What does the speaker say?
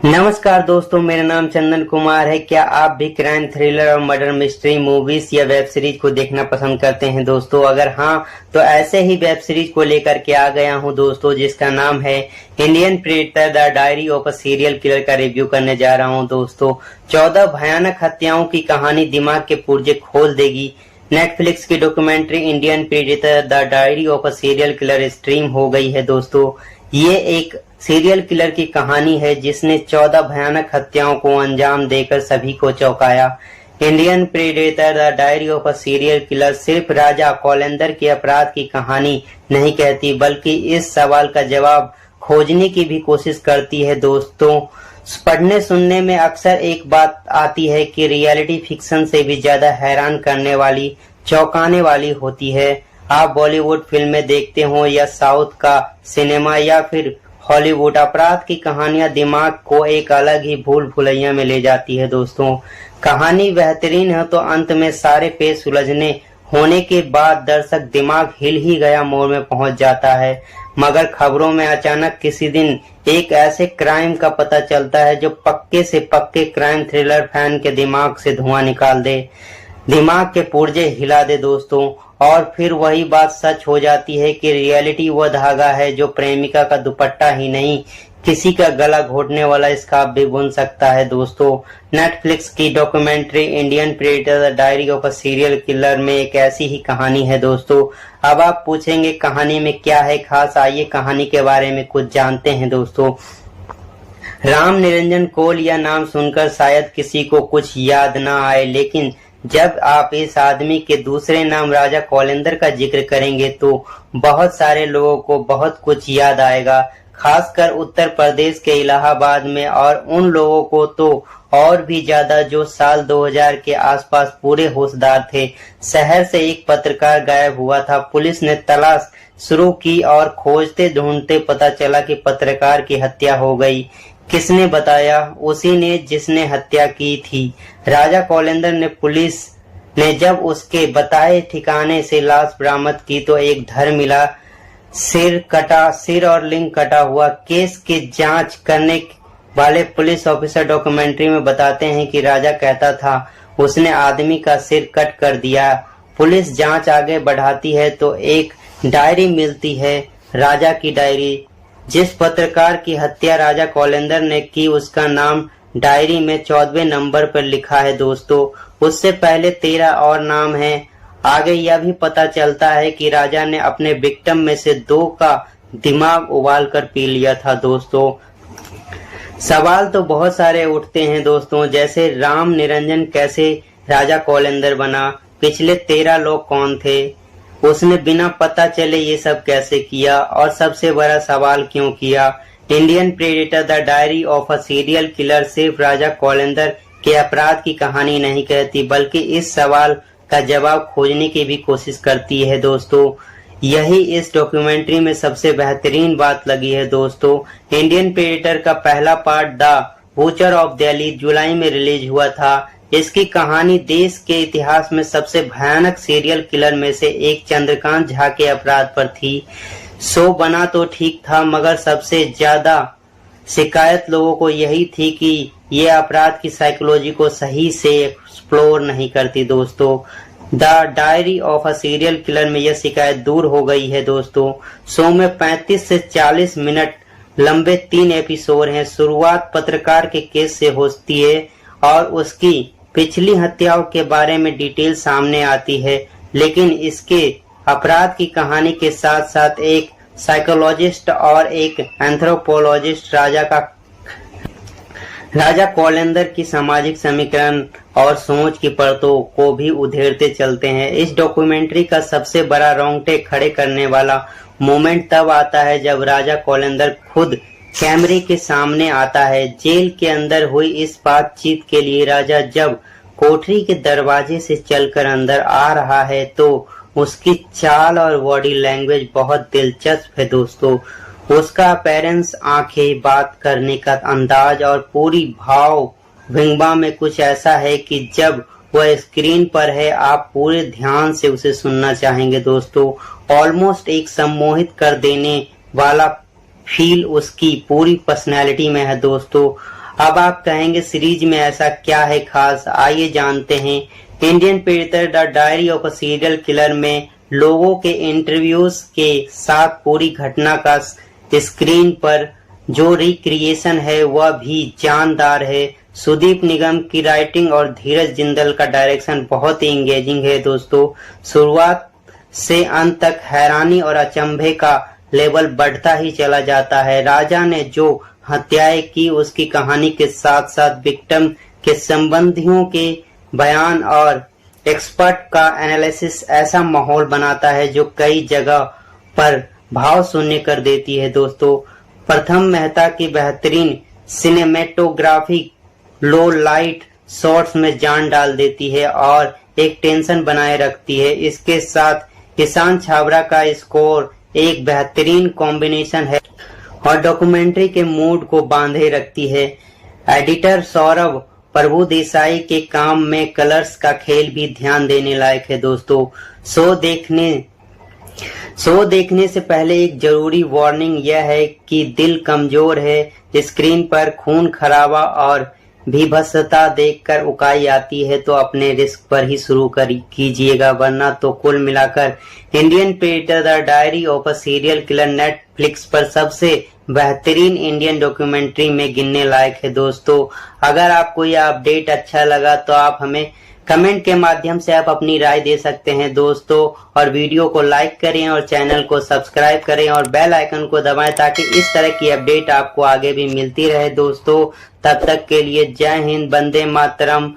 नमस्कार दोस्तों, मेरा नाम चंदन कुमार है। क्या आप भी क्राइम थ्रिलर और मर्डर मिस्ट्री मूवीज या वेब सीरीज को देखना पसंद करते हैं दोस्तों? अगर हाँ, तो ऐसे ही वेब सीरीज को लेकर के आ गया हूं दोस्तों, जिसका नाम है Indian predator the diary of a serial killer का रिव्यू करने जा रहा हूं दोस्तों। 14 भयानक हत्याओं की कहानी दिमाग के पुर्जे खोल देगी। नेटफ्लिक्स की documentary Indian predator the diary of a serial killer stream हो गई है दोस्तों। ये एक सीरियल किलर की कहानी है जिसने 14 भयानक हत्याओं को अंजाम देकर सभी को चौंकाया। Indian predator the diary of a serial killer सिर्फ राजा कोलेंदर के अपराध की कहानी नहीं कहती, बल्कि इस सवाल का जवाब खोजने की भी कोशिश करती है दोस्तों। पढ़ने सुनने में अक्सर एक बात आती है कि रियलिटी फिक्शन से भी ज्यादा हैरान करने वाली, चौंकाने वाली होती है। आप बॉलीवुड फिल्में देखते हो या साउथ का सिनेमा या फिर हॉलीवुड, अपराध की कहानियां दिमाग को एक अलग ही भूल भुलैया में ले जाती है दोस्तों। कहानी बेहतरीन है तो अंत में सारे पेच सुलझने होने के बाद दर्शक दिमाग हिल ही गया मोड़ में पहुंच जाता है। मगर खबरों में अचानक किसी दिन एक ऐसे क्राइम का पता चलता है जो पक्के से पक्के क्राइम थ्रिलर फैन के दिमाग से धुआं निकाल दे, दिमाग के पुर्जे हिला दे दोस्तों। और फिर वही बात सच हो जाती है कि रियलिटी वो धागा है जो प्रेमिका का दुपट्टा ही नहीं, किसी का गला घोटने वाला स्कार्फ भी बुन सकता है दोस्तों। नेटफ्लिक्स की documentary Indian predator the diary of a serial killer में एक ऐसी ही कहानी है दोस्तों। अब आप पूछेंगे कहानी में क्या है खास, आइए कहानी के बारे में कुछ जानते हैं दोस्तों। राम निरंजन कौल या नाम सुनकर शायद किसी को कुछ याद ना आए, लेकिन जब आप इस आदमी के दूसरे नाम राजा कोलेंदर का जिक्र करेंगे तो बहुत सारे लोगों को बहुत कुछ याद आएगा, खासकर उत्तर प्रदेश के इलाहाबाद में, और उन लोगों को तो और भी ज्यादा जो साल 2000 के आसपास पूरे होशदार थे। शहर से एक पत्रकार गायब हुआ था। पुलिस ने तलाश शुरू की और खोजते ढूंढते पता चला कि पत्रकार की हत्या हो गई। किसने बताया? उसी ने जिसने हत्या की थी। राजा कोलेंदर ने पुलिस ने जब उसके बताए ठिकाने से लाश बरामद की तो एक धर मिला, सिर और लिंग कटा हुआ। केस की जांच करने वाले पुलिस ऑफिसर डॉक्यूमेंट्री में बताते हैं कि राजा कहता था उसने आदमी का सिर कट कर दिया। पुलिस जांच आगे बढ़ाती है तो एक डायरी मिलती है, राजा की डायरी। जिस पत्रकार की हत्या राजा कोलेंदर ने की उसका नाम डायरी में 14वें नंबर पर लिखा है दोस्तों। उससे पहले 13 और नाम है। आगे यह भी पता चलता है कि राजा ने अपने विक्टिम में से 2 का दिमाग उबाल कर पी लिया था दोस्तों। सवाल तो बहुत सारे उठते हैं दोस्तों, जैसे राम निरंजन कैसे राजा कोलेंदर बना, पिछले 13 लोग कौन थे, उसने बिना पता चले ये सब कैसे किया, और सबसे बड़ा सवाल क्यों किया। Indian predator the diary of a serial killer सिर्फ राजा कोलेंदर के अपराध की कहानी नहीं कहती, बल्कि इस सवाल का जवाब खोजने की भी कोशिश करती है दोस्तों। यही इस डॉक्यूमेंट्री में सबसे बेहतरीन बात लगी है दोस्तों। इंडियन प्रेडेटर का पहला part the butcher of Delhi जुलाई में रिलीज हुआ था। इसकी कहानी देश के इतिहास में सबसे भयानक सीरियल किलर में से एक चंद्रकांत झा के अपराध पर थी। शो बना तो ठीक था, मगर सबसे ज्यादा शिकायत लोगों को यही थी कि ये अपराध की साइकोलॉजी को सही से एक्सप्लोर नहीं करती दोस्तों। The diary of a serial killer में यह शिकायत दूर हो गई है दोस्तों। शो में 35 से 40 मिनट लंबे 3 एपिसोड हैं। शुरुआत पत्रकार के केस से होती है और उसकी पिछली हत्याओं के बारे में डिटेल सामने आती है, लेकिन इसके अपराध की कहानी के साथ साथ एक साइकोलॉजिस्ट और एक एंथ्रोपोलॉजिस्ट राजा कोलेंदर की सामाजिक समीकरण और सोच की परतों को भी उधेड़ते चलते हैं। इस डॉक्यूमेंट्री का सबसे बड़ा रोंगटे खड़े करने वाला मोमेंट तब आता है जब राजा कोलेंदर खुद कैमरे के सामने आता है। जेल के अंदर हुई इस बातचीत के लिए राजा जब कोठरी के दरवाजे से चलकर अंदर आ रहा है तो उसकी चाल और बॉडी लैंग्वेज बहुत दिलचस्प है दोस्तों। उसका अपीयरेंस, आंखें, बात करने का अंदाज और पूरी भाव विंगबा में कुछ ऐसा है कि जब वह स्क्रीन पर है आप पूरे ध्यान से उसे सुनना चाहेंगे दोस्तों। ऑलमोस्ट एक सम्मोहित कर देने वाला फील उसकी पूरी पर्सनैलिटी में है दोस्तों। अब आप कहेंगे सीरीज में ऐसा क्या है खास, आइए जानते हैं। Indian predator the diary of a serial killer में लोगों के इंटरव्यूज के साथ पूरी घटना का स्क्रीन पर जो रिक्रिएशन है वह भी जानदार है। सुदीप निगम की राइटिंग और धीरज जिंदल का डायरेक्शन बहुत ही इंगेजिंग है दोस्तों। शुरुआत से अंत तक हैरानी और अचंभे का लेवल बढ़ता ही चला जाता है। राजा ने जो हत्याएं की उसकी कहानी के साथ साथ विक्टिम के संबंधियों के बयान और एक्सपर्ट का एनालिसिस ऐसा माहौल बनाता है जो कई जगह पर भाव शून्य कर देती है दोस्तों। प्रथम मेहता की बेहतरीन सिनेमेटोग्राफी लो लाइट शॉट्स में जान डाल देती है और एक टेंशन बनाए रखती है। इसके साथ किसान छाबरा का स्कोर एक बेहतरीन कॉम्बिनेशन है और डॉक्यूमेंट्री के मूड को बांधे रखती है। एडिटर सौरभ प्रभुदेसाई के काम में कलर्स का खेल भी ध्यान देने लायक है दोस्तों। शो देखने से पहले एक जरूरी वार्निंग यह है कि दिल कमजोर है। स्क्रीन पर खून खराबा और भीभत्सता देखकर उकाई आती है तो अपने रिस्क पर ही शुरू कीजिएगा, वरना तो कुल मिलाकर Indian predator the diary of a serial killer Netflix पर सबसे बेहतरीन इंडियन डॉक्यूमेंट्री में गिनने लायक है दोस्तों। अगर आपको यह अपडेट अच्छा लगा तो आप हमें कमेंट के माध्यम से आप अपनी राय दे सकते हैं दोस्तों, और वीडियो को लाइक करें और चैनल को सब्सक्राइब करें और बेल आइकन को दबाएं ताकि इस तरह की अपडेट आपको आगे भी मिलती रहे दोस्तों। तब तक के लिए जय हिंद, वंदे मातरम,